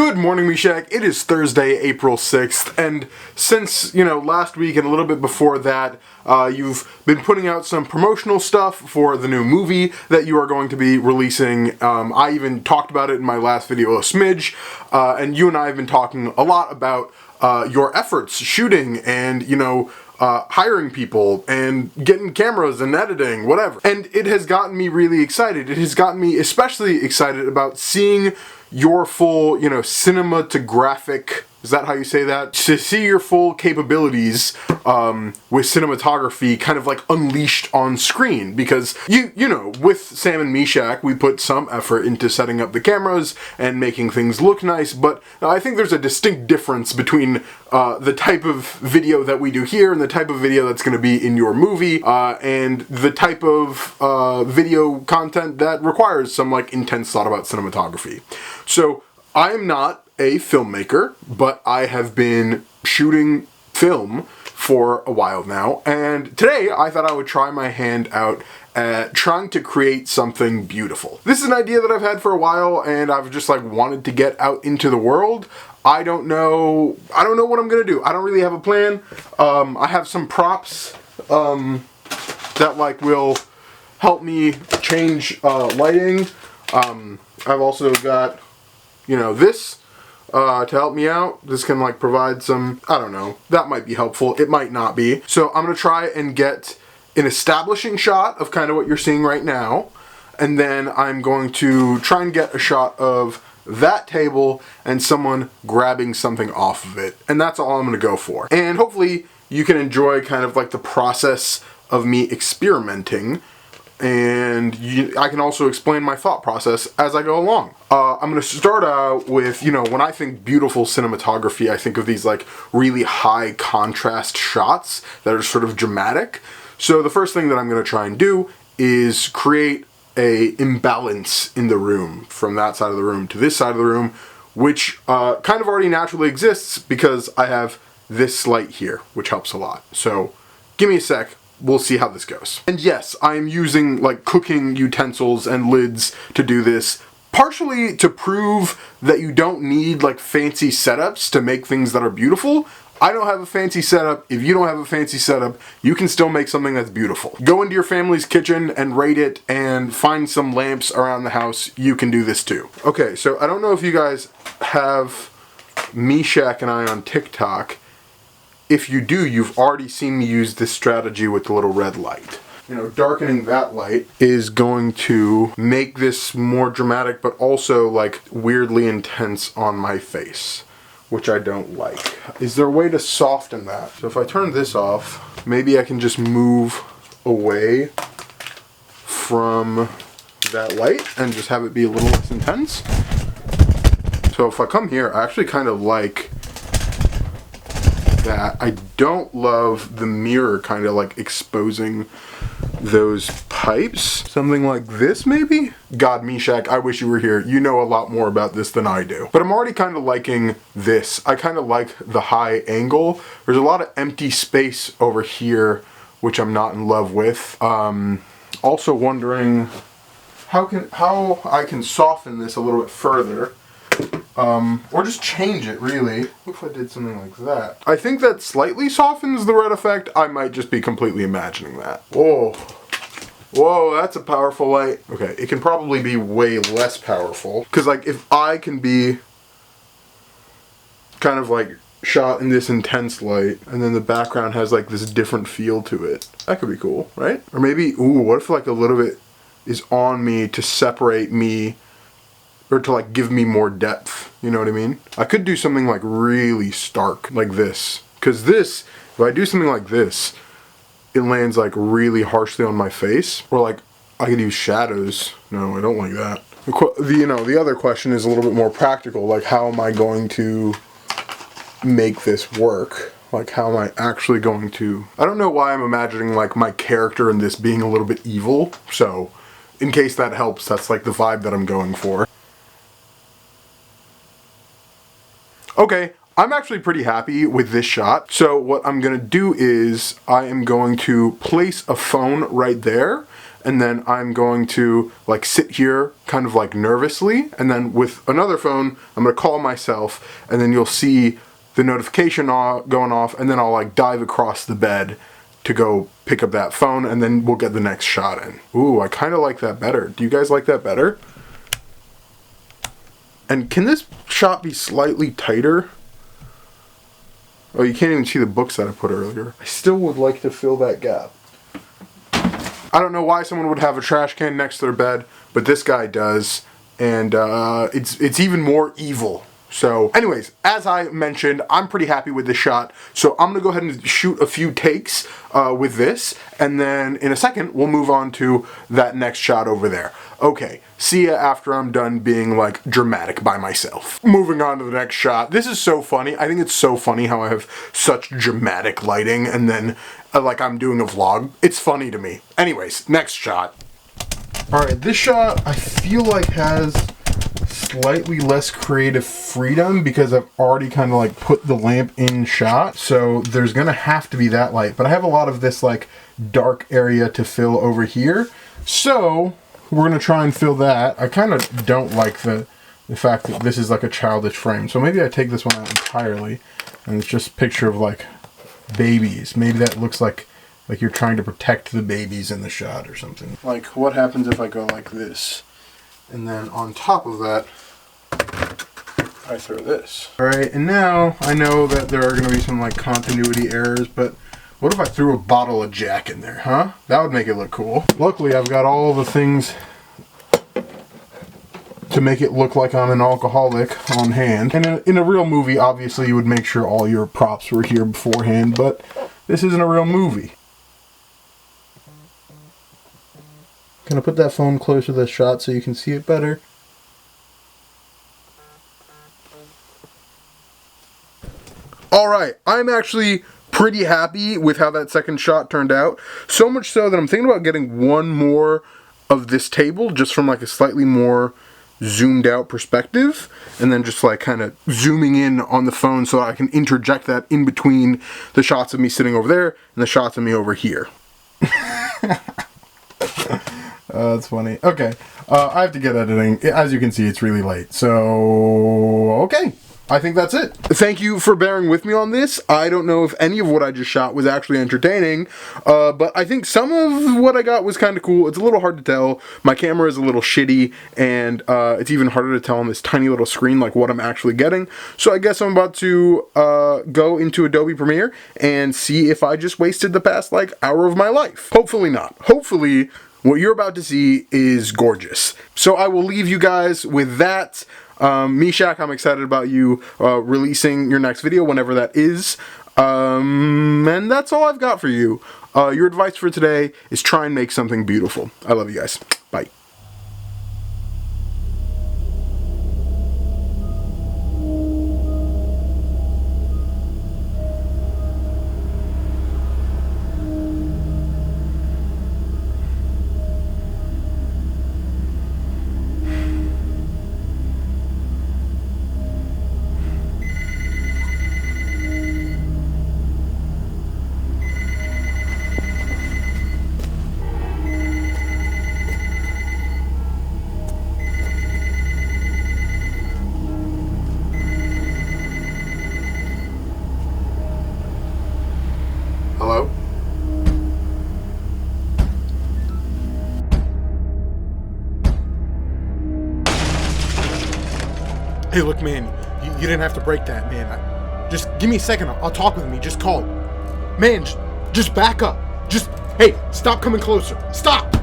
Good morning, Meshach. It is Thursday, April 6th, and since, last week and a little bit before that, you've been putting out some promotional stuff for the new movie that you are going to be releasing. I even talked about it in my last video a smidge, and you and I have been talking a lot about your efforts shooting and, hiring people and getting cameras and editing, whatever. And it has gotten me really excited. It has gotten me especially excited about seeing your full, cinematographic, is that how you say that? To see your full capabilities with cinematography kind of like unleashed on screen, because with Sam and Meshach, we put some effort into setting up the cameras and making things look nice, but I think there's a distinct difference between the type of video that we do here and the type of video that's going to be in your movie, and the type of video content that requires some like intense thought about cinematography. So I am not a filmmaker, but I have been shooting film for a while now, and today I thought I would try my hand out at trying to create something beautiful. This is an idea that I've had for a while, and I've just wanted to get out into the world. I don't know what I'm gonna do. I don't really have a plan. I have some props that will help me change lighting. I've also got this to help me out. This can provide some, I don't know, that might be helpful. It might not be. So I'm gonna try and get an establishing shot of kind of what you're seeing right now, and then I'm going to try and get a shot of that table and someone grabbing something off of it. And that's all I'm gonna go for. And hopefully you can enjoy kind of the process of me experimenting, and I can also explain my thought process as I go along. I'm going to start out with, when I think beautiful cinematography, I think of these really high contrast shots that are sort of dramatic. So the first thing that I'm going to try and do is create a imbalance in the room, from that side of the room to this side of the room, which kind of already naturally exists because I have this light here, which helps a lot. So give me a sec. We'll see how this goes. And yes, I'm using cooking utensils and lids to do this, partially to prove that you don't need fancy setups to make things that are beautiful. I don't have a fancy setup. If you don't have a fancy setup, you can still make something that's beautiful. Go into your family's kitchen and rate it and find some lamps around the house. You can do this too. Okay, so I don't know if you guys have Meshach and I on TikTok. If you do, you've already seen me use this strategy with the little red light. Darkening that light is going to make this more dramatic, but also weirdly intense on my face, which I don't like. Is there a way to soften that? So if I turn this off, maybe I can just move away from that light and just have it be a little less intense. So if I come here, I actually kind of like that. I don't love the mirror kind of exposing those pipes. Something like this maybe? God, Meshach, I wish you were here. You know a lot more about this than I do. But I'm already kind of liking this. I kind of like the high angle. There's a lot of empty space over here, which I'm not in love with. Also wondering how I can soften this a little bit further. Or just change it, really. What if I did something like that? I think that slightly softens the red effect. I might just be completely imagining that. Whoa. Whoa, that's a powerful light. Okay, it can probably be way less powerful. Because, if I can be kind of, shot in this intense light, and then the background has, this different feel to it. That could be cool, right? Or maybe, ooh, what if, a little bit is on me to separate me, or to give me more depth, you know what I mean? I could do something really stark, like this. Because this, if I do something like this, it lands really harshly on my face. Or I could use shadows. No, I don't like that. The other question is a little bit more practical. How am I going to make this work? How am I actually going to... I don't know why I'm imagining my character in this being a little bit evil. So, in case that helps, that's the vibe that I'm going for. Okay, I'm actually pretty happy with this shot. So what I'm gonna do is I am going to place a phone right there, and then I'm going to like sit here kind of like nervously, and then with another phone I'm going to call myself, and then you'll see the notification going off, and then I'll like dive across the bed to go pick up that phone, and then we'll get the next shot in. Ooh, I kind of like that better. Do you guys like that better? And can this shot be slightly tighter? Oh, you can't even see the books that I put earlier. I still would like to fill that gap. I don't know why someone would have a trash can next to their bed, but this guy does, and it's even more evil. So anyways, as I mentioned, I'm pretty happy with this shot, so I'm gonna go ahead and shoot a few takes with this, and then in a second we'll move on to that next shot over there. Okay, see ya after I'm done being like dramatic by myself. Moving on to the next shot. This is so funny. I think it's so funny how I have such dramatic lighting, and then like I'm doing a vlog. It's funny to me. Anyways, next shot. Alright, this shot I feel like has slightly less creative freedom because I've already kind of like put the lamp in shot, so there's gonna have to be that light, but I have a lot of this like dark area to fill over here, so we're gonna try and fill that. I kind of don't like the fact that this is like a childish frame, so maybe I take this one out entirely and it's just a picture of like babies. Maybe that looks like you're trying to protect the babies in the shot or something. Like, what happens if I go like this? And then on top of that, I throw this. Alright, and now I know that there are going to be some like continuity errors, but what if I threw a bottle of Jack in there, huh? That would make it look cool. Luckily, I've got all the things to make it look like I'm an alcoholic on hand. And in a real movie, obviously you would make sure all your props were here beforehand, but this isn't a real movie. Gonna put that phone closer to the shot so you can see it better. Alright, I'm actually pretty happy with how that second shot turned out. So much so that I'm thinking about getting one more of this table just from like a slightly more zoomed out perspective, and then just like kind of zooming in on the phone so I can interject that in between the shots of me sitting over there and the shots of me over here. That's funny. Okay, I have to get editing. As you can see, it's really late. So, okay. I think that's it. Thank you for bearing with me on this. I don't know if any of what I just shot was actually entertaining, but I think some of what I got was kind of cool. It's a little hard to tell. My camera is a little shitty, and it's even harder to tell on this tiny little screen like what I'm actually getting. So I guess I'm about to go into Adobe Premiere and see if I just wasted the past like hour of my life. Hopefully not. Hopefully what you're about to see is gorgeous. So I will leave you guys with that. Meshach, I'm excited about you releasing your next video, whenever that is. And that's all I've got for you. Your advice for today is try and make something beautiful. I love you guys. Bye. Hello? Hey, look, man, you didn't have to break that, man. Just give me a second. I'll talk with me. Just call. Man, just back up. Hey, stop coming closer. Stop!